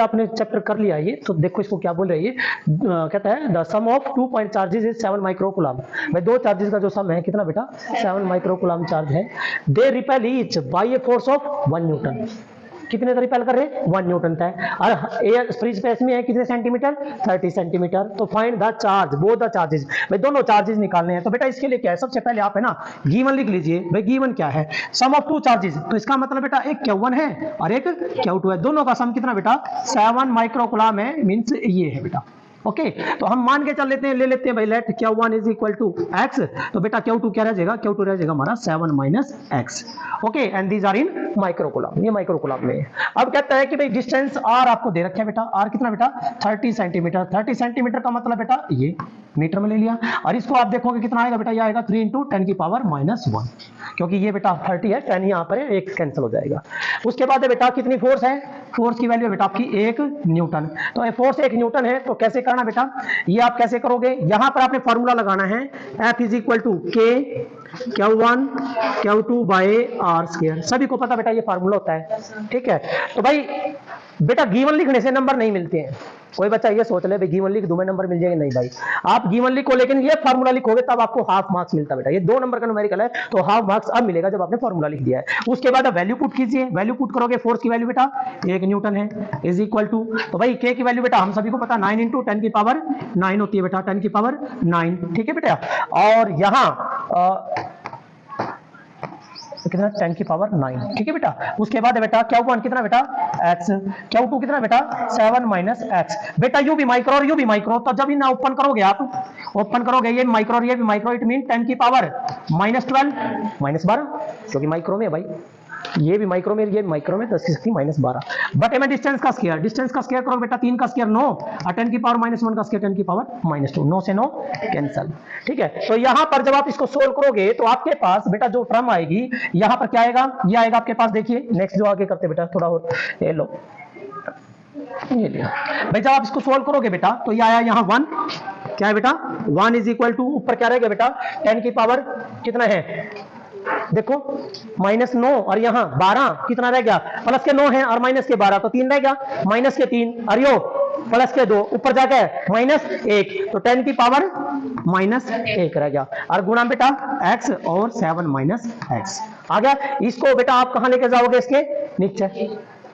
आपने चैप्टर कर लिया ये, तो देखो इसको क्या बोल रही है, कहता है the sum of 2 point charges is 7 microcoulomb. भाई दो चार्जेस का जो सम है कितना बेटा, 7 माइक्रोकूलम चार्ज है। They repel each by a force of 1 newton. कितने का रिपेल कर रहे हैं, 1 न्यूटन था। और एयर फ्री स्पेस में है कितने सेंटीमीटर, 30 सेंटीमीटर। तो find the charge both the charges. भाई दोनों चार्जेस निकालने हैं। तो बेटा इसके लिए क्या है, सबसे पहले आप है ना गिवन लिख लीजिए। भाई गिवन क्या है, सम ऑफ 2 चार्जेस, तो इसका मतलब बेटा एक Q1 है और एक Q2 है, दोनों का सम कितना बेटा 7 माइक्रोकूलम है, मींस ये है बेटा। ओके तो हम मान के चल लेते हैं, ले लेते हैं भाई let Q1 is equal to x, तो बेटा Q2 क्या रह जाएगा, Q2 रह जाएगा हमारा 7 minus x। Okay and these are in microcoulomb, ये माइक्रोकूलम में है। अब कहता है कि भाई डिस्टेंस r आपको दे रखा है बेटा, r कितना बेटा 30 सेंटीमीटर। 30 सेंटीमीटर का मतलब बेटा ये मीटर में ले लिया, और इसको आप देखोगे कितना आएगा बेटा, ये आएगा 3 इंटू 10 की पावर -1, क्योंकि ये बेटा 30 है, 10 यहाँ पर है, एक कैंसिल हो जाएगा। उसके बाद बेटा कितनी फोर्स है, फोर्स की वैल्यू है बेटा आपकी 1 न्यूटन। तो फोर्स 1 न्यूटन है, तो कैसे करना बेटा, ये आप कैसे करोगे, यहां पर आपने फॉर्मूला लगाना है F is equal to K Q1 Q2 by R square. सभी को पता बेटा ये फार्मूला होता है, ठीक है। तो भाई बेटा गिवन लिखने से नंबर नहीं मिलते हैं। कोई बच्चा ये सोच ले भाई गिवन लिख दूं मैं नंबर मिल जाएगा, नहीं भाई आप गिवन लिखो, लेकिन ये फार्मूला लिखोगे तब आपको हाफ मार्क्स मिलता है बेटा। ये 2 नंबर का न्यूमेरिकल है, तो हाफ मार्क्स अब मिलेगा जब आपने फार्मूला लिख दिया है। उसके बाद वैल्यू पुट कीजिए, वैल्यू पुट करोगे, फोर्स की वैल्यू बेटा 1 न्यूटन है इज इक्वल टू, तो भाई K की वैल्यू बेटा हम सभी को पता 9 इंटू 10 की पावर 9 होती है बेटा, 10 की पावर 9, ठीक है बेटा। और यहां कितना 10 की पावर 9, ठीक है बेटा। उसके बाद बेटा Q1 कितना बेटा x, Q2 कितना बेटा 7 माइनस x। बेटा यू भी माइक्रो और यू भी माइक्रो, तो जब इन्हें ओपन करोगे आप, ओपन करोगे ये माइक्रो और ये भी माइक्रो, इट मीन 10 की पावर -12 -12, क्योंकि माइक्रो में भाई ये भी माइक्रो में, ये भी माइक्रो में, 10 की शक्ति -12। बटे में डिस्टेंस का स्क्वायर, डिस्टेंस का स्क्वायर करो बेटा, 3 का स्क्वायर 9 और 10 की पावर -1 का स्क्वायर 10 की पावर -2, 9 से 9 कैंसिल, ठीक है। तो यहां पर जब आप इसको सोल्व करोगे तो आपके पास बेटा जो टर्म आएगी यहां पर क्या आएगा, ये आएगा आपके पास, देखिए नेक्स्ट जो आगे करते बेटा थोड़ा और, ये लो ये लिया भाई। जब आप इसको सोल्व करोगे बेटा तो ये आया यहाँ 1, क्या है बेटा 1 इज इक्वल टू, ऊपर क्या रहेगा बेटा 10 की पावर कितना है, देखो -9 और यहाँ 12 कितना रह गया, प्लस के 9 है और माइनस के 12, तो 3 रह गया, माइनस के 3 और यो प्लस के 2, ऊपर जाके -1, तो 10 की पावर -1 रह गया, और गुणा बेटा x और 7 माइनस x आ गया। इसको बेटा आप कहां लेके जाओगे, इसके नीचे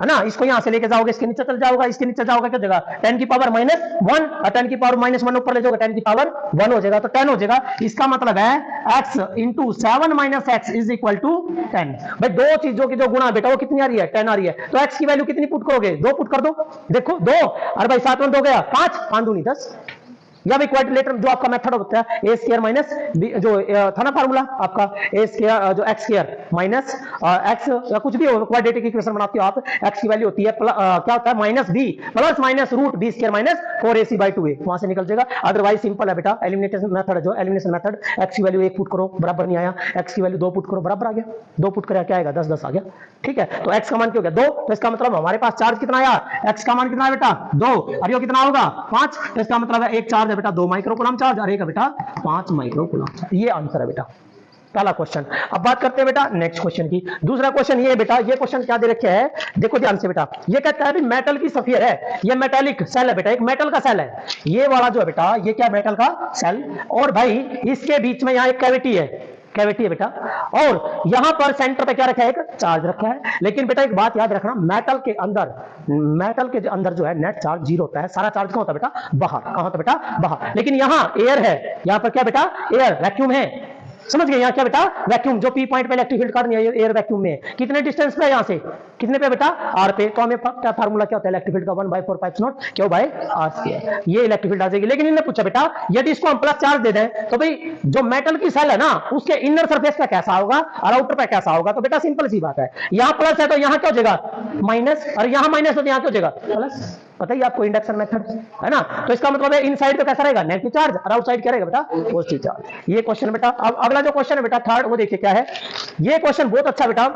है ना, इसको यहां से लेके जाओगे, इसके नीचे चल जाओगा, इसके नीचे जाओगे क्या जगह 10 की पावर -1 और 10 की पावर -1 ऊपर ले जाओगे, 10 की पावर 1 हो जाएगा, तो 10 हो जाएगा। इसका मतलब है x into 7 minus x is equal to 10। भाई दो चीजों की जो गुणा बेटा वो कितनी आ रही है, 10 आ रही है, तो x की वैल्यू कितनी पुट करोगे, 2 पुट कर दो, देखो 2, और भाई 7 में 2 गया 5, 5 दूनी 10, या भी क्वाड्रिलेटरल जो आपका मेथड होता है ए स्क्वायर माइनस जो था ना फार्मूला आपका ए स्क्वायर जो एक्स स्क्वायर माइनस एक्स या कुछ भी हो, क्वाड्रेटिक इक्वेशन बनाते हो आप, एक्स की वैल्यू होती है क्या होता है minus B plus minus root B square minus 4ac/2a, वहां से निकल जाएगा। अदरवाइज सिंपल है बेटा, एलिमिनेशन मेथड जो एलिमिनेशन मेथड, एक्स की वैल्यू 1 पुट करो बराबर नहीं आया, एक्स की वैल्यू 2 पुट करो बराबर आ गया, 2 पुट करा क्या आएगा 10 10 आ गया, ठीक है। तो एक्स का मान क्या हो गया 2, तो इसका मतलब हमारे पास चार्ज कितना आया, एक्स का मान कितना है बेटा 2, और ये कितना होगा 5, तो इसका मतलब है एक चार्ज है बेटा 2 माइक्रोकूलम चार्ज और एक है बेटा 5 माइक्रोकूलम चार्ज। ये आंसर है बेटा पहला क्वेश्चन। अब बात करते हैं बेटा नेक्स्ट क्वेश्चन की। दूसरा क्वेश्चन ये है बेटा, ये क्वेश्चन क्या दे रखे है, देखो ध्यान से बेटा, ये कहता है मेटल की सफियर है, ये मेटालिक सेल है बेटा, एक मेटल का सेल है, ये वाला जो है बेटा ये क्या मेटल का सेल, और भाई इसके बीच में यहाँ एक कैविटी है, कैविटी है बेटा, और यहां पर सेंटर पे क्या रखा है, एक चार्ज रखा है। लेकिन बेटा एक बात याद रखना, मेटल के अंदर जो है नेट चार्ज 0 होता है, सारा चार्ज कहां होता है बेटा बाहर, कहां होता है बेटा बाहर। लेकिन यहां एयर है, यहां पर क्या बेटा एयर वैक्यूम है, समझ गए, यहाँ क्या बेटा वैक्यूम, जो पी पॉइंट पे इलेक्ट्रिक फील्ड काटनी है एयर वैक्यूम में, कितने डिस्टेंस पे यहाँ से, कितने पे बेटा आर पे, तो हमें फार्मूला क्या होता है इलेक्ट्रिक फील्ड का 1/4π0 क्यों बाय आर स्क्वायर, ये इलेक्ट्रिक फील्ड आ जाएगी। लेकिन इन्होंने पूछा बेटा यदि इसको हम प्लस चार्ज दे दें तो भाई जो मेटल की सेल है ना उसके इनर सरफेस पे कैसा होगा और आउटर पे कैसा होगा, तो बेटा सिंपल सी बात है, यहाँ प्लस है तो यहाँ क्या हो जाएगा माइनस, और यहाँ माइनस है तो यहाँ क्या हो जाएगा प्लस, पता ही आपको इंडक्शन मेथड, है ना। तो इसका मतलब है इनसाइड तो कैसा रहेगा, नेगेटिव चार्ज, और आउटसाइड क्या रहेगा बेटा, पॉजिटिव चार्ज। ये क्वेश्चन बेटा। अब अगला जो क्वेश्चन है बेटा थर्ड, वो देखिए क्या है। ये क्वेश्चन बहुत अच्छा बेटा,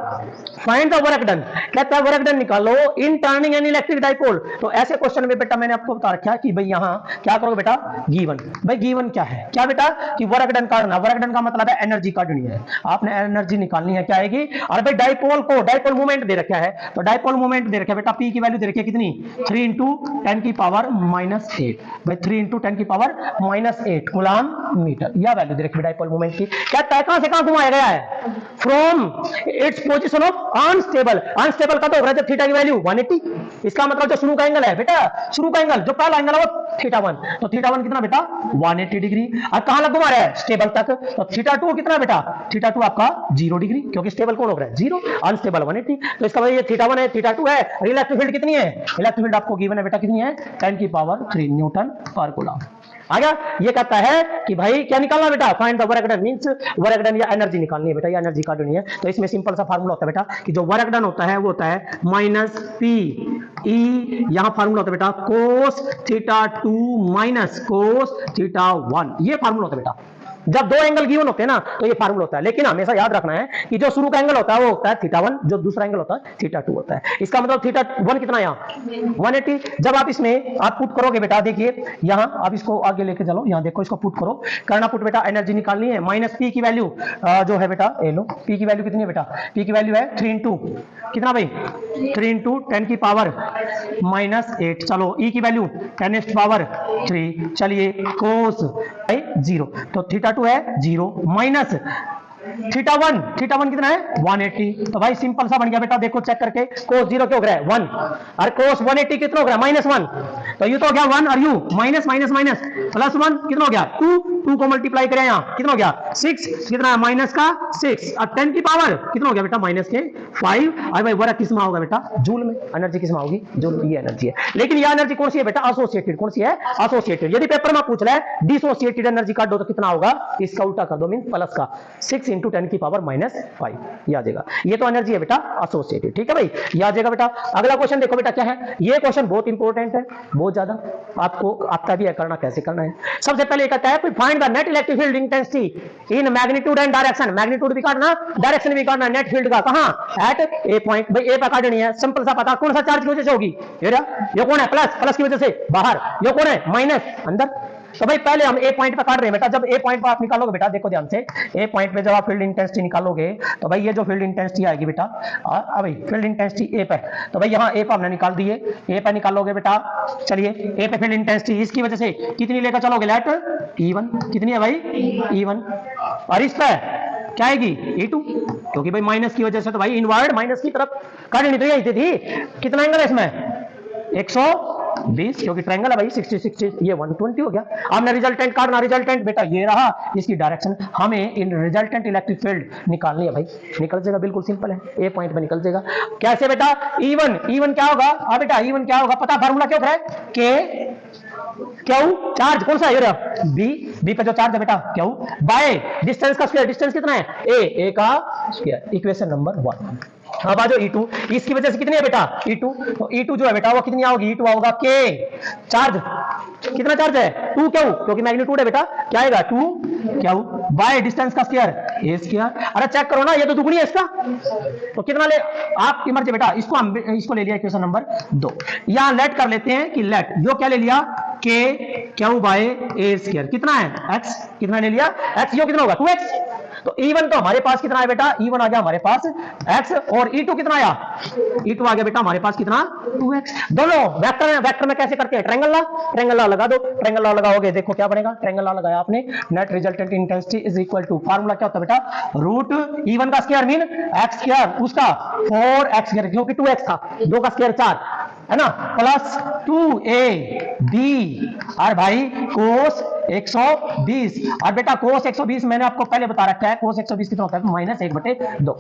फाइंड द वर्क डन, कहता है वर्क डन निकालो इन टर्निंग एन इलेक्ट्रिक डाइपोल। तो ऐसे क्वेश्चन में बेटा मैंने आपको बता रखा कि भाई यहां क्या करोगे बेटा, गिवन। भाई गिवन क्या है, क्या बेटा कि वर्क डन काटना, वर्क डन का मतलब है एनर्जी काटनी है, आपने एनर्जी निकालनी है, क्या आएगी। और भाई डाइपोल को, डाइपोल मोमेंट दे रखा है, तो डाइपोल मोमेंट दे रखा है बेटा, पी की वैल्यू दे रखी है कितनी, 3 इंटू 10 की पावर -8। भाई 3 इंटू 10 की पावर -8 कूलम मीटर, यह वैल्यू दे रखी है डाइपोल मोमेंट की। क्या तय कहां से कहां घुमाया गया है, from its position of unstable. Unstable का तो हो रहा है थीटा की वैल्यू 180, इसका मतलब जो शुरू का एंगल है बेटा, शुरू का एंगल जो पहला एंगल है वो θ1, तो θ1 कितना बेटा 180 डिग्री। और कहां लग घुमा रहा है, स्टेबल तक, तो θ2 कितना बेटा, θ2 आपका 0 डिग्री, क्योंकि स्टेबल कौन हो रहा है 0, अनस्टेबल 180। तो इसका मतलब ये θ1 है, θ2 है, इलेक्ट्रिक फील्ड कितनी है, इलेक्ट्रिक फील्ड आपको गिवन है बेटा कितनी है, 10 की पावर 3 न्यूटन पर कूलम। आ गया। ये कहता है कि भाई क्या निकालना बेटा, find the work done, means work done या एनर्जी निकालनी है बेटा, या एनर्जी काटनी है। तो इसमें सिंपल सा फार्मूला होता है बेटा कि जो वर्क डन होता है वो होता है -P E, यहां फार्मूला होता है बेटा cos θ2 माइनस cos θ1, ये फार्मूला होता है बेटा। जब दो एंगल गिवन होते हैं ना तो ये फार्मूला होता है, लेकिन हमेशा याद रखना है कि जो शुरू का एंगल होता है वो होता है θ1, जो दूसरा एंगल होता है θ2 होता है। इसका मतलब θ1 कितना यहाँ 180। जब आप इसमें आप पुट करोगे बेटा, देखिए यहाँ आप इसको आगे लेके चलो, यहाँ देखो इसको पुट करो, करना पुट बेटा, एनर्जी निकालनी है। -P की वैल्यू जो है बेटा, ये लो, P की वैल्यू कितनी है बेटा, P की वैल्यू है 3 इंटू कितना भाई, 3 इंटू 10 की पावर -8, चलो E की वैल्यू 10 पावर 3, चलिए cos 0, तो θ2 है 0 माइनस θ1 कितना है 180। तो भाई सिंपल सा बन गया बेटा, देखो चेक करके, cos 0 क्या हो गया है 1, और cos 180 कितना हो गया -1, तो ये तो हो गया 1 और यू माइनस +1 कितना हो गया 2 को मल्टीप्लाई करें यहाँ कितना हो गया 6, कितना है माइनस का 6, और 10 की पावर कितना हो गया बेटा -5। और भाई वर्क किसमें होगा बेटा, जूल में, एनर्जी किसमें होगी, जूल, ये एनर्जी है। लेकिन ये एनर्जी कौन सी है बेटा, एसोसिएटेड, कौन सी है एसोसिएटेड। यदि पेपर में पूछ रहा है डिसोसिएटेड एनर्जी काट दो तो कितना होगा, इसका उल्टा कर दो, मीन प्लस का 6 इंटू 10 की पावर -5, ये आ जाएगा। ये तो एनर्जी है बेटा एसोसिएटेड, ठीक है भाई, ये आ जाएगा बेटा। अगला क्वेश्चन देखो बेटा क्या है, ये क्वेश्चन बहुत इंपॉर्टेंट है, बहुत ज्यादा आपको आता भी है, करना कैसे करना है। सबसे पहले कहता है find the net electric field intensity in magnitude and direction, magnitude भी काटना, डायरेक्शन भी काटना, नेट फील्ड का कहां, एट ए पॉइंट। भाई ए पे काटनी है, सिंपल सा पता, कौन सा चार्ज की वजह से होगी, ये कौन है प्लस की वजह से बाहर, ये कौन है माइनस अंदर। तो भाई पहले हम ए पॉइंट पे काट रहे हैं बेटा, जब ए पॉइंट पे आप निकालोगे बेटा, देखो ध्यान से, ए पॉइंट पे जब आप फील्ड इंटेंसिटी निकालोगे तो भाई ये जो फील्ड इंटेंसिटी आएगी बेटा, भाई फील्ड इंटेंसिटी ए पे, तो भाई यहाँ ए पे हमने निकाल दी है, ए पे निकालोगे बेटा, चलिए ए पे फील्ड इंटेंसिटी इसकी वजह से कितनी लेकर चलोगे, लेट E1 कितनी है भाई E1, और इस पे क्या आएगी E2, क्योंकि भाई माइनस की वजह से तो भाई इनवर्ड माइनस की तरफ काटनी तो यही थी। कितना एंगल है इसमें 120, क्योंकि ट्रायंगल है भाई 60 ये 120 हो गया। हमने रिजल्टेंट काटना, रिजल्टेंट बेटा ये रहा, इसकी डायरेक्शन, हमें इन रिजल्टेंट इलेक्ट्रिक फील्ड निकालनी है भाई, निकल जाएगा, बिल्कुल सिंपल है, ए पॉइंट पे निकल जाएगा। कैसे बेटा, E1 क्या होगा, बेटा E1 क्या होगा पता, फार्मूला क्या होता है, K क्यू, चार्ज कौन सा है बी पे जो चार्ज है बेटा क्यू, बाय डिस्टेंस का स्क्वायर, डिस्टेंस कितना है ए का स्क्वायर, इक्वेशन नंबर 1। अब आ जाओ E2, इसकी वजह से कितनी है बेटा E2, तो E2 जो है बेटा वो कितनी आओगी, E2 आओगा K, चार्ज कितना चार्ज है 2 क्यू, क्योंकि मैग्नीट्यूड है बेटा, क्या आएगा 2 क्यू, बाय डिस्टेंस का स्क्वायर ए स्क्वायर। अरे चेक करो ना, ये तो दुगनी है इसका, तो कितना ले आपकी मर्जी बेटा, इसको ले लिया इक्वेशन नंबर 2। यहां लेट कर लेते हैं कि लेट यो क्या ले लिया K Q by A square, कितना है x, कितना ले लिया x, यो कितना होगा 2x। तो E1 तो हमारे पास कितना है बेटा, E1 आ गया हमारे पास x, और E2 कितना आया, E2 आ गया बेटा हमारे पास कितना 2x। दोनों वेक्टर में कैसे करते हैं, ट्रायंगल लॉ लगा दो, ट्रायंगल लॉ लगाओगे देखो क्या बनेगा, ट्रायंगल लॉ लगाया आपने, net resultant intensity is equal to, formula क्या होता है बेटा, रूट E1 का स्क्वायर मीन x स्क्वायर उसका 4x स्क्वायर, क्योंकि 2x था, 2 का स्क्वायर 4 है ना, प्लस 2ab और भाई cos 120। और बेटा cos 120 मैंने आपको पहले बता रखा है, cos 120 कितना होता है, -1/2।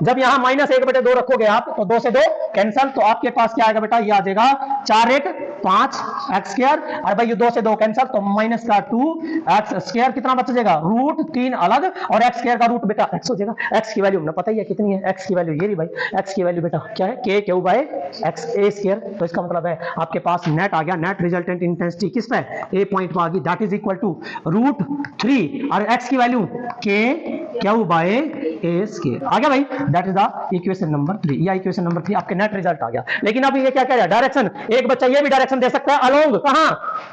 जब यहां -1/2 रखोगे आप तो 2 से 2 कैंसल, तो आपके पास क्या आएगा बेटा, ये आ जाएगा 4 1 5 x²। और भाई ये 2 से 2 कैंसल, तो -2x²। कितना बच जाएगा, √3 अलग और x² का रूट बेटा x हो जाएगा। x की वैल्यू हमने पता ही है कितनी है, x की वैल्यू ये रही भाई, x की वैल्यू बेटा क्या है, k/x a²। तो इसका मतलब है आपके पास नेट आ गया, नेट रिजल्टेंट इंटेंसिटी किस पे, a पॉइंट पे आ गई, दैट इज इक्वल टू √3 और x की वैल्यू k/a² आ गया भाई, that is the equation number 3। या इक्वेशन नंबर 3 आपके नेट रिजल्ट आ गया। लेकिन अब ये क्या कह रहा है, डायरेक्शन, एक बच्चा ये भी डायरेक्शन दे सकता है अलोंग कहां,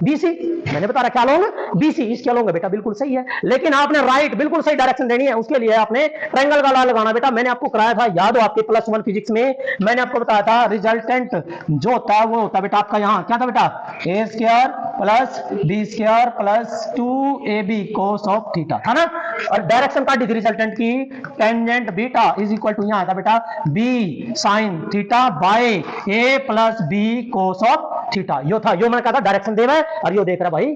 BC, मैंने बता रखा अलोंग BC, इसके अलोंग बेटा बिल्कुल सही है, लेकिन आपने राइट बिल्कुल सही डायरेक्शन देनी है, उसके लिए आपने ट्रायंगल का लॉ लगाना बेटा। मैंने आपको कराया था, याद हो आपके +1 फिजिक्स में, मैंने आपको बताया था रिजल्टेंट जो होता है वो होता है बेटा आपका, यहां क्या था बेटा, a² + b² + 2ab cos of theta था ना। और डायरेक्शन का डिग्री रिजल्टेंट की tangent beta is equal to, यहां था beta b sin theta by a + b cos of theta. यो था, यो मैंने कहा था डायरेक्शन देना है, और यो देख रहा भाई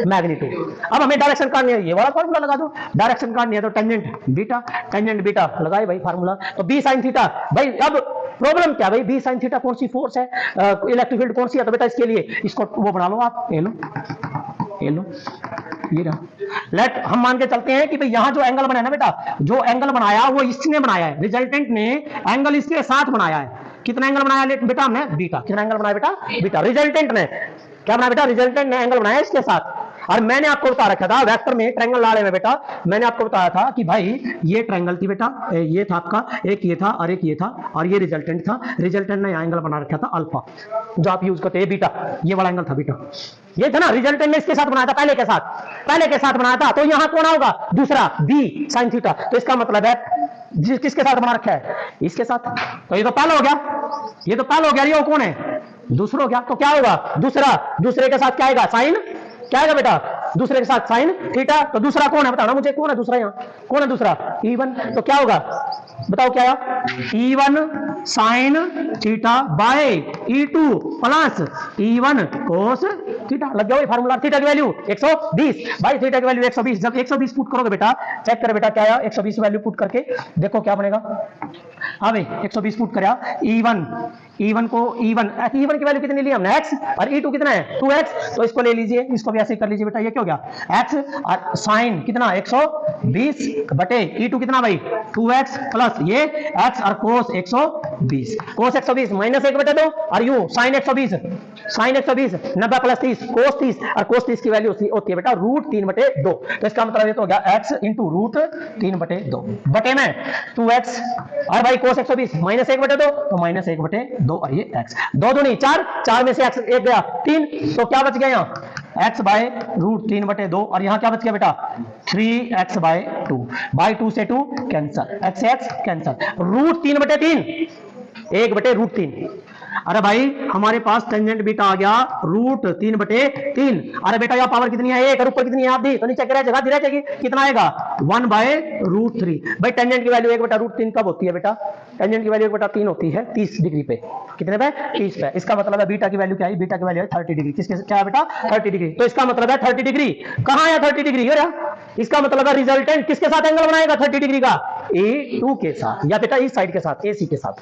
मैग्नीट्यूड। अब हमें डायरेक्शन काटनी है, ये वाला फार्मूला लगा दो, डायरेक्शन काटनी है तो टेंजेंट बीटा लगाए भाई फार्मूला, तो b sin थीटा। भाई अब प्रॉब्लम क्या भाई, b sin थीटा कौन सी फोर्स है, इलेक्ट्रिक फील्ड कौन सी है, तो बेटा इसके लिए इसको वो बना लो आप, ये लो ये रहा। लेट हम मान के चलते हैं कि भाई यहां जो एंगल बनाया ना बेटा, जो एंगल बनाया वो इसने बनाया है, रिजल्टेंट ने एंगल इसके साथ बनाया है। कितना एंगल बनाया बेटा हमने, बीटा। कितना एंगल बनाया बेटा, बीटा। रिजल्टेंट ने क्या बनाया बेटा, रिजल्टेंट ने एंगल बनाया इसके साथ। और मैंने आपको बता रखा था वेक्टर में, ट्रायंगल लाड़े में बेटा, मैंने आपको बताया था कि भाई ये ट्रायंगल थी बेटा, ये था आपका, एक ये था और एक ये था, और ये रिजल्टेंट था। रिजल्टेंट ने एंगल बना रखा था अल्फा, जो आप यूज करते हैं बीटा, ये वाला एंगल था बीटा, ये था ना। रिजल्टेंट ने इसके साथ बनाया था, पहले के साथ बनाया था, तो यहां कौन होगा, दूसरा b sin थीटा। तो इसका मतलब है किसके साथ बना रखा है, इसके साथ। तो ये तो पहला हो गया, ये वो कौन है, दूसरा हो गया। तो क्या होगा, दूसरे के साथ क्या आएगा, साइन, क्या आएगा बेटा, दूसरे के साथ साइन थीटा। तो दूसरा कौन है बताना मुझे, कौन है दूसरा, यहाँ कौन है दूसरा, E1। तो क्या होगा बताओ, क्या है, E1 sin theta bye E2 plus E1 cos theta. लग गया फार्मूला। थीटा की वैल्यू 120 भाई, थीटा की वैल्यू 120। जब 120 पुट करोगे बेटा, चेक कर बेटा क्या आया, 120 वैल्यू पुट करके देखो क्या बनेगा। हाँ भाई 120 पुट कराया, E1 की वैल्यू कितनी ली हमने, x, और E2 कितना है 2x। तो इसको ले लीजिए, इसको भी ऐसे कर लीजिए बेटा, ये क्या हो गया x, और साइन कितना 120 बटे E2 कितना भाई 2x प्लस ये x, और cos 120 -1/2, और यू sin 120 90 + 30 cos 30, और cos 30 की वैल्यू होती है बेटा √3/2। तो इसका मतलब ये तो हो गया x × √3/2 बटे में 2x, और भाई cos 120 -1/2 तो -1/2, और ये x 2 दूनी 4 में से x एक गया 3, तो क्या बच गया यहाँ x √3/2, और यहाँ क्या बच गया बेटा 3x/2, बाई 2 से 2 कैंसल, x से x कैंसल, √3/3 1/√3। अरे भाई हमारे पास टेंजेंट बीटा आ गया √3/3। अरे बेटा यहाँ पावर कितनी है 1, और ऊपर कितनी है आप दी, तो नीचे जगह दी रहेगी, कितना आएगा 1/√3। भाई टेंजेंट की वैल्यू 1/√3 कब होती है बेटा, टेंजेंट की वैल्यू 1/3 होती है 30 डिग्री पे। कितने पे, 30 पे। इसका मतलब है बीटा की वैल्यू क्या है, बीटा की वैल्यू है 30 डिग्री। किसके क्या है बेटा 30 डिग्री। तो इसका मतलब है 30 डिग्री कहां है, 30 डिग्री हो रहा। इसका मतलब है रिजल्टेंट किसके साथ एंगल बनाएगा 30 डिग्री का, A2 के साथ, या बेटा इस साइड के साथ AC के साथ।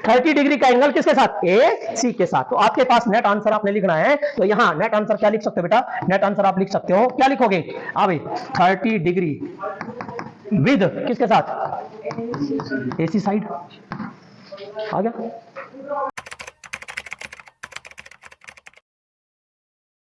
30 डिग्री का एंगल किसके साथ, AC के साथ। तो आपके पास नेट आंसर आपने लिखना है, तो यहां नेट आंसर क्या लिख सकते हो बेटा, नेट आंसर आप लिख सकते हो, क्या लिखोगे भाई 30 डिग्री विद किसके साथ, AC साइड आ गया।